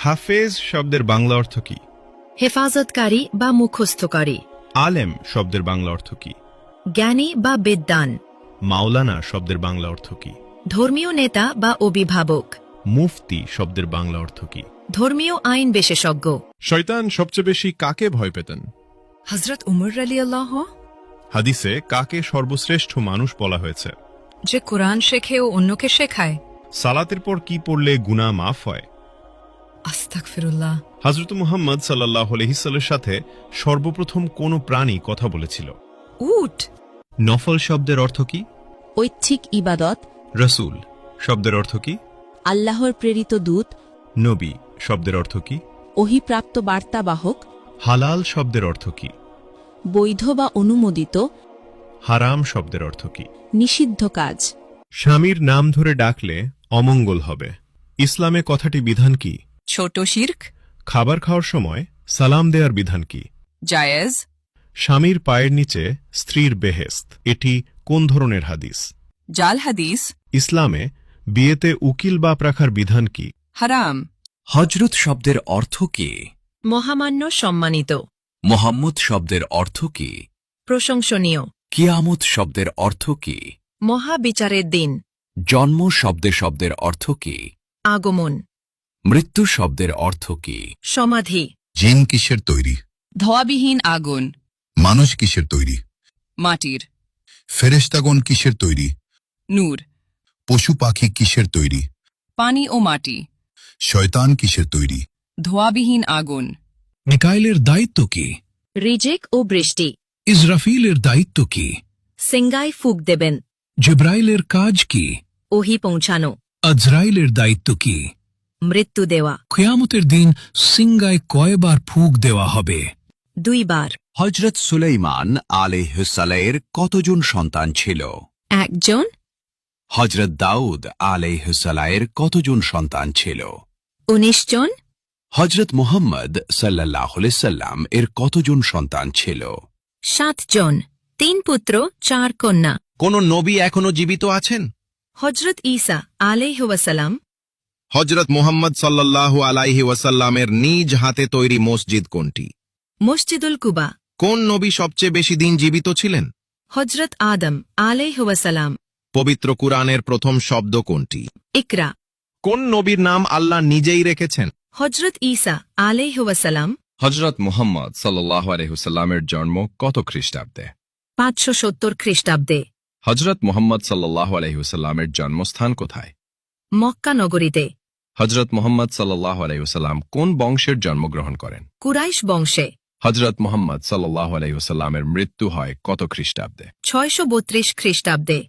হাফেজ শব্দের বাংলা অর্থ কি? হেফাজতকারী বা মুখস্থকারী। আলেম শব্দের বাংলা অর্থ কি? জ্ঞানী বা বিদ্বান। মাওলানা শব্দের বাংলা অর্থ কি? ধর্মীয় নেতা বা অভিভাবক। মুফতি শব্দের বাংলা অর্থ কি? ধর্মীয় আইন বিশেষজ্ঞ। শয়তান সবচেয়ে বেশি কাকে ভয় পেতেন? হযরত উমর রাদিয়াল্লাহু। হাদিসে কাকে সর্বশ্রেষ্ঠ মানুষ বলা হয়েছে? যে কোরআন শেখে ও অন্যকে শেখায়। সালাতের পর কি পড়লে গুনাহ মাফ হয়? আস্তাগফিরুল্লাহ। হযরত মুহাম্মদ সাল্লাল্লাহু আলাইহি ওয়াসাল্লামের সাথে সর্বপ্রথম কোন প্রাণী কথা বলেছিল? উট। নফল শব্দের অর্থ কি? ঐচ্ছিক ইবাদত। রাসূল শব্দের অর্থ কি? আল্লাহর প্রেরিত দূত। নবী শব্দের অর্থ কি? ওহীপ্রাপ্ত বার্তাবাহক। হালাল শব্দের অর্থ কি? বৈধ বা অনুমোদিত। হারাম শব্দের অর্থ কি? নিষিদ্ধ কাজ। স্বামীর নাম ধরে ডাকলে অমঙ্গল হবে। ইসলামে কথাটি বিধান কি? ছোট শিরক। খাবার খাওয়ার সময় সালাম দেওয়ার বিধান কি? জায়েজ। স্বামীর পায়ের নিচে স্ত্রীর বেহেশত, এটি কোন ধরনের হাদিস? জাল হাদিস। ইসলামে বিয়েতে উকিল বাপ রাখার বিধান কি? হারাম। হজরত শব্দের অর্থ কি? মহামান্য, সম্মানিত। মোহাম্মদ শব্দের অর্থ কি? প্রশংসনীয়। কিয়ামত শব্দের অর্থ কি? মহাবিচারের দিন। জন্ম শব্দের অর্থ কি? আগমন। মৃত্যু শব্দের অর্থ কি? সমাধি। জিন কিসের তৈরি? ধোয়াবিহীন আগুন। মানুষ কিসের তৈরি? মাটির। ফেরেশতাগণ কিসের তৈরি? নূর। পশু পাখি কিসের তৈরি? পানি ও মাটি। শয়তান কিসের তৈরি? ধোয়াবিহীন আগুন। মিকাইলের দায়িত্ব কি? রিজিক ও বৃষ্টি। ইসরাফিলের দায়িত্ব কি? সিঙ্গায় ফুক দেবেন। জিব্রাইলের কাজ কি? ওহী পৌঁছানো। আজরাইলের দায়িত্ব কি? মৃত্যু দেওয়া। কিয়ামতের দিন সিঙ্গায় কয়বার ফুঁক দেওয়া হবে? 2 বার। হজরত সুলাইমান আলাইহিসসালামের কতজন সন্তান ছিল? 1 জন। হজরত দাউদ আলাইহিসসালামের কতজন সন্তান ছিল? 19 জন। হজরত মুহাম্মদ সাল্লাল্লাহু আলাইহি সাল্লাম এর কতজন সন্তান ছিল? 7 জন। 3 পুত্র 4 কন্যা। কোন নবী এখনো জীবিত আছেন? হযরত ঈসা আলাইহি ওয়াসাল্লাম। হযরত মুহাম্মদ সাল্লাল্লাহু আলাইহি ওয়াসাল্লামের নিজ হাতে তৈরি মসজিদ কোনটি? মসজিদুল কুবা। কোন নবী সবচেয়ে বেশি দিন জীবিত ছিলেন? হযরত আদম আলাইহি ওয়াসাল্লাম। পবিত্র কুরআনের প্রথম শব্দ কোনটি? ইকরা। কোন নবীর নাম আল্লাহ নিজেই রেখেছেন? হযরত ঈসা আলাইহি ওয়াসাল্লাম। হজরত মুহাম্মদ সাল্লাল্লাহু আলাইহি ওয়াসাল্লামের জন্ম কত খ্রিস্টাব্দে? 570 খ্রিস্টাব্দে। হজরত মুহাম্মদ সাল্লাল্লাহু আলাইহি ওয়াসাল্লামের জন্মস্থান কোথায়? মক্কা নগরীতে। হজরত মুহাম্মদ সাল্লাল্লাহু আলাইহি ওয়াসাল্লাম কোন বংশের জন্মগ্রহণ করেন? কুরাইশ বংশে। হজরত মুহাম্মদ সাল্লাল্লাহু আলাইহি ওয়াসাল্লামের মৃত্যু হয় কত খ্রিস্টাব্দে? 632 খ্রিস্টাব্দে।